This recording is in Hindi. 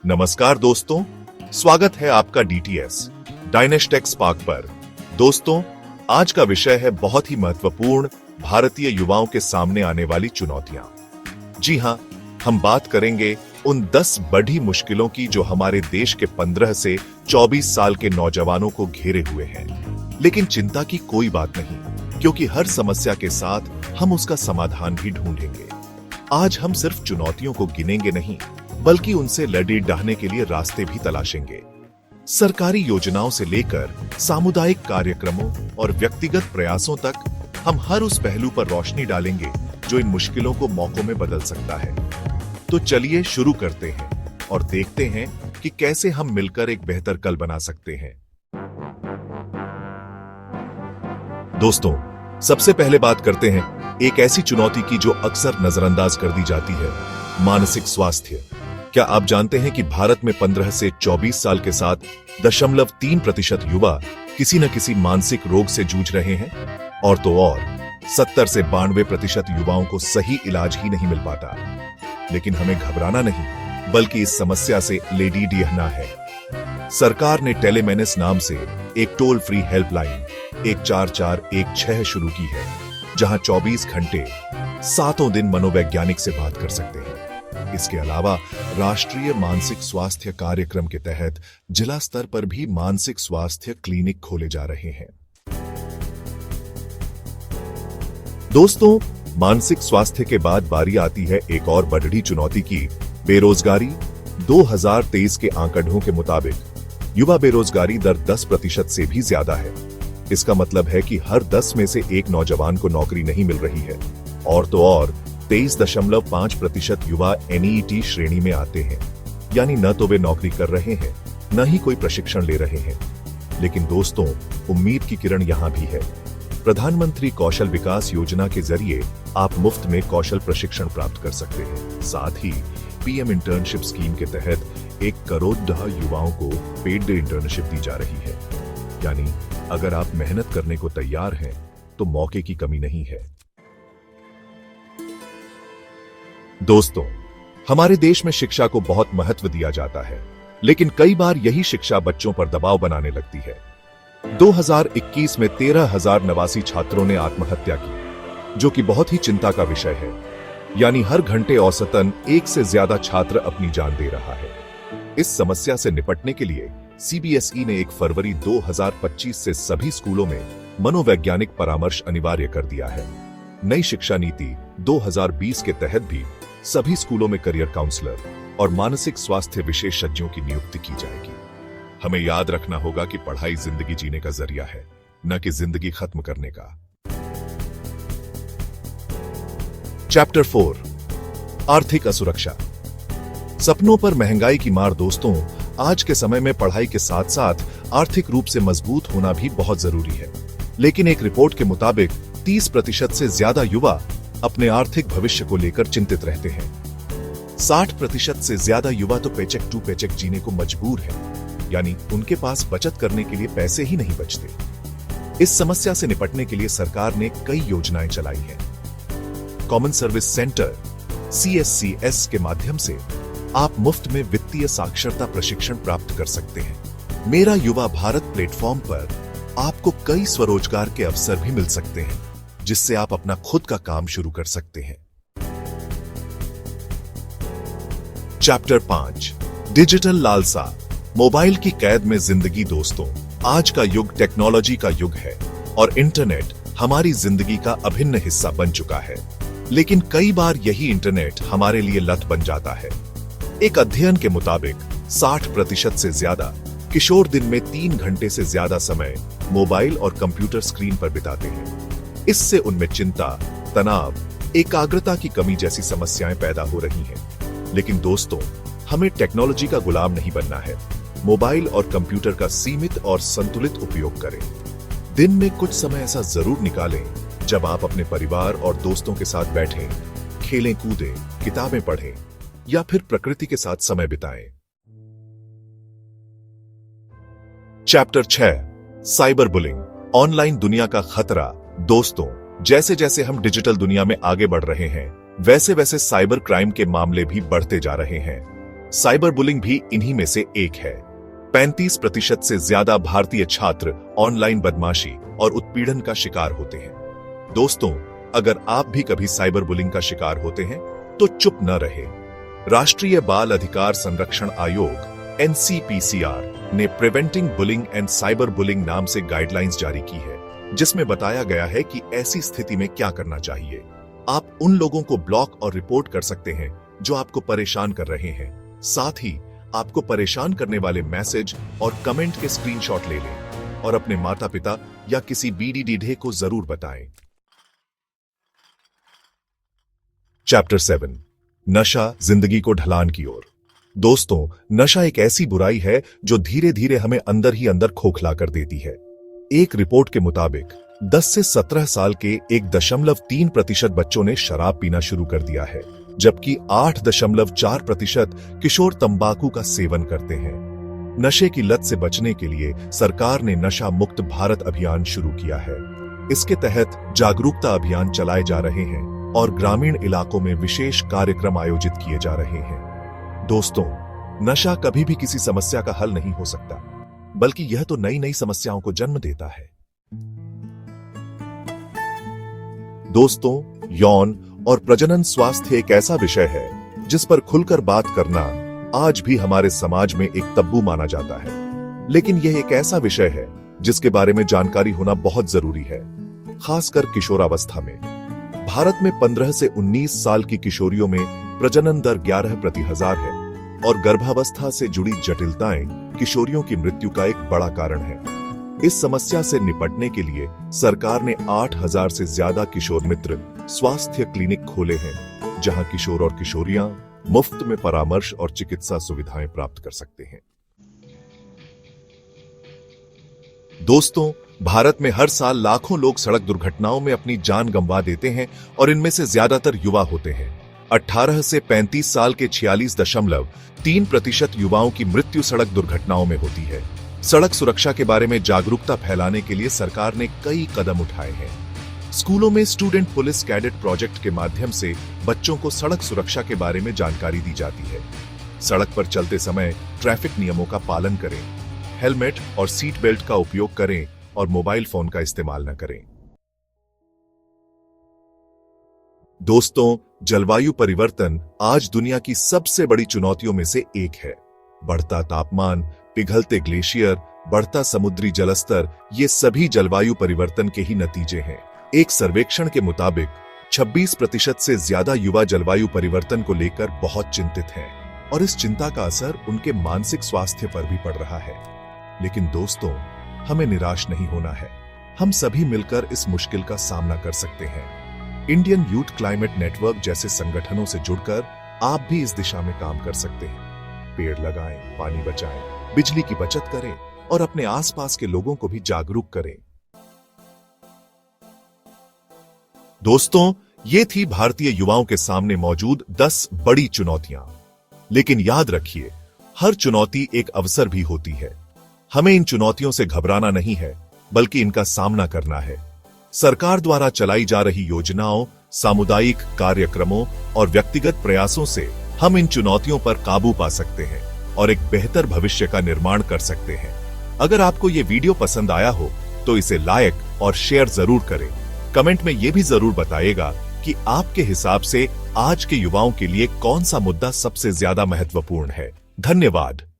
नमस्कार दोस्तों, स्वागत है आपका डीटीएस डायनेश टेक स्पार्क पर। दोस्तों, आज का विषय है बहुत ही महत्वपूर्ण भारतीय युवाओं के सामने आने वाली चुनौतियां। जी हां, हम बात करेंगे उन 10 बड़ी मुश्किलों की जो हमारे देश के 15 से 24 साल के नौजवानों को घेरे हुए हैं। लेकिन चिंता की कोई बात नहीं, क्योंकि हर समस्या के साथ हम उसका समाधान भी ढूंढेंगे। आज हम सिर्फ चुनौतियों को गिनेंगे नहीं, बल्कि उनसे लड़ी डाहने के लिए रास्ते भी तलाशेंगे। सरकारी योजनाओं से लेकर सामुदायिक कार्यक्रमों और व्यक्तिगत प्रयासों तक हम हर उस पहलू पर रोशनी डालेंगे जो इन मुश्किलों को मौकों में बदल सकता है। तो चलिए शुरू करते हैं और देखते हैं कि कैसे हम मिलकर एक बेहतर कल बना सकते हैं। दोस्तों, सबसे पहले बात करते हैं एक ऐसी चुनौती की जो अक्सर नजरअंदाज कर दी जाती है, मानसिक स्वास्थ्य। क्या आप जानते हैं कि भारत में 15 से 24 साल के साथ 0.3% युवा किसी न किसी मानसिक रोग से जूझ रहे हैं? और तो और 70 से 92% युवाओं को सही इलाज ही नहीं मिल पाता। लेकिन हमें घबराना नहीं, बल्कि इस समस्या से लेडी डिहना है। सरकार ने टेलीमेडिसिन नाम से एक टोल फ्री हेल्पलाइन 14416 शुरू की है, जहां 24 घंटे 7 दिन मनोवैज्ञानिक से बात कर सकते हैं। इसके अलावा राष्ट्रीय मानसिक स्वास्थ्य कार्यक्रम के तहत जिला स्तर पर भी मानसिक स्वास्थ्य क्लिनिक खोले जा रहे हैं। दोस्तों, मानसिक स्वास्थ्य के बाद बारी आती है एक और बड़ी चुनौती की, बेरोजगारी। 2023 के आंकड़ों के मुताबिक युवा बेरोजगारी दर 10% से भी ज्यादा है। इसका मतलब है कि हर 10 में से एक नौजवान को नौकरी नहीं मिल रही है। और तो और 23.5% युवा NEET श्रेणी में आते हैं, यानी न तो वे नौकरी कर रहे हैं, न ही कोई प्रशिक्षण ले रहे हैं। लेकिन दोस्तों, उम्मीद की किरण यहां भी है। प्रधानमंत्री कौशल विकास योजना के जरिए आप मुफ्त में कौशल प्रशिक्षण प्राप्त कर सकते हैं। साथ ही PM इंटर्नशिप स्कीम के तहत 1 करोड़ युवाओं को पेड इंटर्नशिप दी जा रही है। यानी अगर आप मेहनत करने को तैयार हैं, तो मौके की कमी नहीं है। दोस्तों, हमारे देश में शिक्षा को बहुत महत्व दिया जाता है, लेकिन कई बार यही शिक्षा बच्चों पर दबाव बनाने लगती है। 2021 में 13,089 छात्रों ने आत्महत्या की, जो कि बहुत ही चिंता का विषय है। यानी हर घंटे औसतन 1 से ज्यादा छात्र अपनी जान दे रहा है। इस समस्या से निपटने के लिए CBSE ने 1 फरवरी 2025 से सभी स्कूलों में मनोवैज्ञानिक परामर्श अनिवार्य कर दिया है। नई शिक्षा नीति 2020 के तहत भी सभी स्कूलों में करियर काउंसलर और मानसिक स्वास्थ्य विशेषज्ञों की नियुक्ति की जाएगी। हमें याद रखना होगा कि पढ़ाई जिंदगी जीने का जरिया है, न कि जिंदगी खत्म करने का। चैप्टर 4, आर्थिक असुरक्षा। सपनों पर महंगाई की मार। दोस्तों, आज के समय में पढ़ाई के साथ साथ आर्थिक रूप से मजबूत होना भी बहुत जरूरी है। लेकिन एक रिपोर्ट के मुताबिक 30% से ज्यादा युवा अपने आर्थिक भविष्य को लेकर चिंतित रहते हैं। 60% से ज्यादा युवा तो पेचेक टू पेचेक जीने को मजबूर हैं, यानी उनके पास बचत करने के लिए पैसे ही नहीं बचते। इस समस्या से निपटने के लिए सरकार ने कई योजनाएं चलाई हैं। कॉमन सर्विस सेंटर CSCS के माध्यम से आप मुफ्त में वित्तीय साक्षरता प्रशिक्षण प्राप्त कर सकते हैं। मेरा युवा भारत प्लेटफॉर्म पर आपको कई स्वरोजगार के अवसर भी मिल सकते हैं, जिससे आप अपना खुद का काम शुरू कर सकते हैं। चैप्टर 5, डिजिटल लालसा, मोबाइल की कैद में जिंदगी। दोस्तों, आज का युग टेक्नोलॉजी का युग है और इंटरनेट हमारी जिंदगी का अभिन्न हिस्सा बन चुका है। लेकिन कई बार यही इंटरनेट हमारे लिए लत बन जाता है। एक अध्ययन के मुताबिक 60% से ज्यादा किशोर दिन में 3 घंटे से ज्यादा समय मोबाइल और कंप्यूटर स्क्रीन पर बिताते हैं। इससे उनमें चिंता, तनाव, एकाग्रता की कमी जैसी समस्याएं पैदा हो रही हैं। लेकिन दोस्तों, हमें टेक्नोलॉजी का गुलाम नहीं बनना है। मोबाइल और कंप्यूटर का सीमित और संतुलित उपयोग करें। दिन में कुछ समय ऐसा जरूर निकालें जब आप अपने परिवार और दोस्तों के साथ बैठें, खेलें, कूदें, किताबें पढ़ें या फिर प्रकृति के साथ समय बिताएं। चैप्टर 6, साइबर बुलिंग, ऑनलाइन दुनिया का खतरा। दोस्तों, जैसे जैसे हम डिजिटल दुनिया में आगे बढ़ रहे हैं, वैसे वैसे साइबर क्राइम के मामले भी बढ़ते जा रहे हैं। साइबर बुलिंग भी इन्हीं में से एक है। 35% से ज्यादा भारतीय छात्र ऑनलाइन बदमाशी और उत्पीड़न का शिकार होते हैं। दोस्तों, अगर आप भी कभी साइबर बुलिंग का शिकार होते हैं तो चुप न रहे। राष्ट्रीय बाल अधिकार संरक्षण आयोग NCPCR ने preventing bullying and cyber bullying नाम से गाइडलाइंस जारी की है, जिसमें बताया गया है कि ऐसी स्थिति में क्या करना चाहिए। आप उन लोगों को ब्लॉक और रिपोर्ट कर सकते हैं जो आपको परेशान कर रहे हैं। साथ ही आपको परेशान करने वाले मैसेज और कमेंट के स्क्रीनशॉट ले लें और अपने माता पिता या किसी BDD को जरूर बताएं। चैप्टर 7, नशा जिंदगी को ढलान की ओर। दोस्तों, नशा एक ऐसी बुराई है जो धीरे धीरे हमें अंदर ही अंदर खोखला कर देती है। एक रिपोर्ट के मुताबिक 10 से 17 साल के 1.3% बच्चों ने शराब पीना शुरू कर दिया है, जबकि 8.4% किशोर तंबाकू का सेवन करते हैं। नशे की लत से बचने के लिए सरकार ने नशा मुक्त भारत अभियान शुरू किया है। इसके तहत जागरूकता अभियान चलाए जा रहे हैं और ग्रामीण इलाकों में विशेष कार्यक्रम आयोजित किए जा रहे हैं। दोस्तों, नशा कभी भी किसी समस्या का हल नहीं हो सकता, बल्कि यह तो नई नई समस्याओं को जन्म देता है। दोस्तों, यौन और प्रजनन स्वास्थ्य एक ऐसा विषय है जिस पर खुलकर बात करना आज भी हमारे समाज में एक तब्बू माना जाता है। लेकिन यह एक ऐसा विषय है जिसके बारे में जानकारी होना बहुत जरूरी है, खासकर किशोरावस्था में। भारत में 15 से 19 साल की किशोरियों में प्रजनन दर 11 प्रति हजार है और गर्भावस्था से जुड़ी जटिलताएं किशोरियों की मृत्यु का एक बड़ा कारण है। इस समस्या से निपटने के लिए सरकार ने 8,000 से ज्यादा किशोर मित्र स्वास्थ्य क्लिनिक खोले हैं, जहां किशोर और किशोरियां मुफ्त में परामर्श और चिकित्सा सुविधाएं प्राप्त कर सकते हैं। दोस्तों, भारत में हर साल लाखों लोग सड़क दुर्घटनाओं में अपनी जान गंवा देते हैं और इनमें से ज्यादातर युवा होते हैं। 18 से 35 साल के 46.3% युवाओं की मृत्यु सड़क दुर्घटनाओं में होती है। सड़क सुरक्षा के बारे में जागरूकता फैलाने के लिए सरकार ने कई कदम उठाए हैं। स्कूलों में स्टूडेंट पुलिस कैडेट प्रोजेक्ट के माध्यम से बच्चों को सड़क सुरक्षा के बारे में जानकारी दी जाती है। सड़क पर चलते समय ट्रैफिक नियमों का पालन करें, हेलमेट और सीट बेल्ट का उपयोग करें और मोबाइल फोन का इस्तेमाल न करें। दोस्तों, जलवायु परिवर्तन आज दुनिया की सबसे बड़ी चुनौतियों में से एक है। बढ़ता तापमान, पिघलते ग्लेशियर, बढ़ता समुद्री जलस्तर, ये सभी जलवायु परिवर्तन के ही नतीजे हैं। एक सर्वेक्षण के मुताबिक 26% से ज्यादा युवा जलवायु परिवर्तन को लेकर बहुत चिंतित हैं और इस चिंता का असर उनके मानसिक स्वास्थ्य पर भी पड़ रहा है। लेकिन दोस्तों, हमें निराश नहीं होना है। हम सभी मिलकर इस मुश्किल का सामना कर सकते हैं। इंडियन यूथ क्लाइमेट नेटवर्क जैसे संगठनों से जुड़कर आप भी इस दिशा में काम कर सकते हैं। पेड़ लगाएं, पानी बचाएं, बिजली की बचत करें और अपने आसपास के लोगों को भी जागरूक करें। दोस्तों, ये थी भारतीय युवाओं के सामने मौजूद 10 बड़ी चुनौतियां। लेकिन याद रखिए, हर चुनौती एक अवसर भी होती है। हमें इन चुनौतियों से घबराना नहीं है, बल्कि इनका सामना करना है। सरकार द्वारा चलाई जा रही योजनाओं, सामुदायिक कार्यक्रमों और व्यक्तिगत प्रयासों से हम इन चुनौतियों पर काबू पा सकते हैं और एक बेहतर भविष्य का निर्माण कर सकते हैं। अगर आपको ये वीडियो पसंद आया हो तो इसे लाइक और शेयर जरूर करें। कमेंट में ये भी जरूर बताइएगा कि आपके हिसाब से आज के युवाओं के लिए कौन सा मुद्दा सबसे ज्यादा महत्वपूर्ण है। धन्यवाद।